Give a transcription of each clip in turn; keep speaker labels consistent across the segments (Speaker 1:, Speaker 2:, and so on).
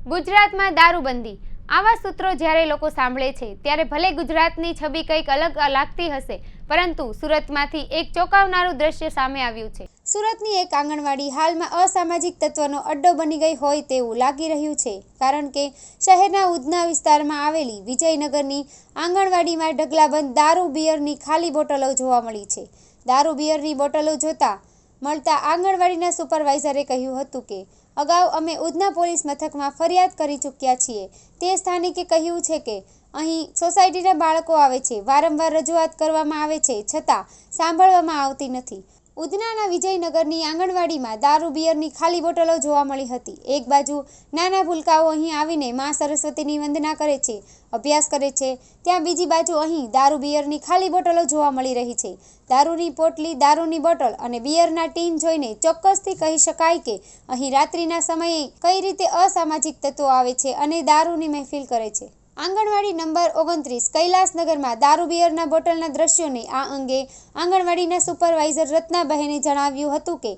Speaker 1: ગુજરાતમાં દારૂબંધી આવા સૂત્રો જ્યારે લોકો સાંભળે છે ત્યારે ભલે ગુજરાતની છબી કંઈક અલગ લાગતી હશે, પરંતુ સુરતમાંથી એક ચોંકાવનારું દ્રશ્ય સામે આવ્યું છે। સુરતની એક આંગણવાડી હાલમાં અસામાજિક તત્વનો અડ્ડો બની ગઈ હોય તેવું લાગી રહ્યું છે, કારણ કે શહેરના ઉધના વિસ્તારમાં આવેલી વિજયનગરની આંગણવાડીમાં ઢગલાબંધ દારૂ બિયરની ખાલી બોટલો જોવા મળી છે। દારૂ બિયરની બોટલો જોતા મળતા આંગણવાડીના સુપરવાઇઝરે કહ્યું હતું કે અગાઉ અમે ઉધના પોલીસ મથકમાં ફરિયાદ કરી ચૂક્યા છીએ। તે સ્થાનિકે કહ્યું છે કે અહીં સોસાયટીના બાળકો આવે છે, વારંવાર રજૂઆત કરવામાં આવે છે, છતાં સાંભળવામાં આવતી નથી। ઉધનાના વિજયનગરની આંગણવાડીમાં દારૂ બિયરની ખાલી બોટલો જોવા મળી હતી। એક બાજુ નાના ભૂલકાઓ અહીં આવીને મા સરસ્વતીની વંદના કરે છે, અભ્યાસ કરે છે, ત્યાં બીજી બાજુ અહીં દારૂ બિયરની ખાલી બોટલો જોવા મળી રહી છે। દારૂની પોટલી, દારૂની બોટલ અને બિયરના ટીન જોઈને ચોક્કસથી કહી શકાય કે અહીં રાત્રિના સમયે કઈ રીતે અસામાજિક તત્વો આવે છે અને દારૂની મહેફિલ કરે છે। આંગણવાડી નંબર 29 કૈલાસનગરમાં દારૂ બિયરના બોટલના દ્રશ્યોને આ અંગે આંગણવાડીના સુપરવાઇઝર રત્નાબહેને જણાવ્યું હતું કે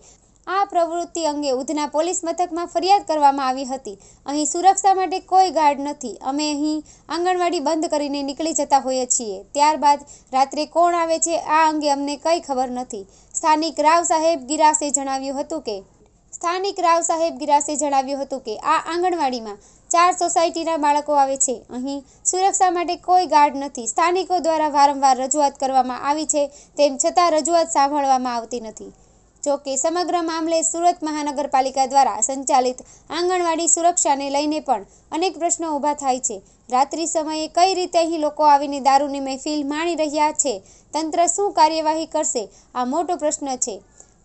Speaker 1: આ પ્રવૃત્તિ અંગે ઉધના પોલીસ મથકમાં ફરિયાદ કરવામાં આવી હતી। અહીં સુરક્ષા માટે કોઈ ગાર્ડ નથી, અમે અહીં આંગણવાડી બંધ કરીને નીકળી જતા હોઈએ છીએ, ત્યારબાદ રાત્રે કોણ આવે છે આ અંગે અમને કંઈ ખબર નથી। સ્થાનિક રાવ સાહેબ ગિરાસે જણાવ્યું હતું કે આ આંગણવાડીમાં 4 સોસાયટીના બાળકો આવે છે, અહીં સુરક્ષા માટે કોઈ ગાર્ડ નથી। સ્થાનિકો દ્વારા વારંવાર રજૂઆત કરવામાં આવી છે, તેમ છતાં રજૂઆત સાંભળવામાં આવતી નથી। જો કે સમગ્ર મામલે સુરત મહાનગરપાલિકા દ્વારા સંચાલિત આંગણવાડી સુરક્ષાને લઈને પણ અનેક પ્રશ્નો ઊભા થાય છે। રાત્રિ સમયે કઈ રીતે અહીં લોકો આવીને દારૂની મહેફિલ માણી રહ્યા છે, તંત્ર શું કાર્યવાહી કરશે, આ મોટો પ્રશ્ન છે।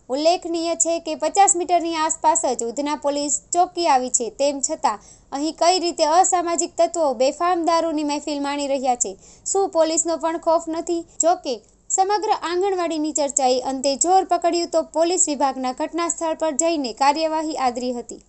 Speaker 1: ઉલ્લેખનીય છે કે 50 મીટરની આસપાસ જ ઉધના પોલીસ ચોકી આવી છે, તેમ છતાં અહીં કઈ રીતે અસામાજિક તત્વો બેફામ દારૂની મહેફિલ માણી રહ્યા છે, શું પોલીસનો પણ ખોફ નથી? જો કે સમગ્ર આંગણવાડીની ચર્ચાએ અંતે જોર પકડ્યું તો પોલીસ વિભાગના ઘટના સ્થળ પર જઈને કાર્યવાહી આદરી હતી।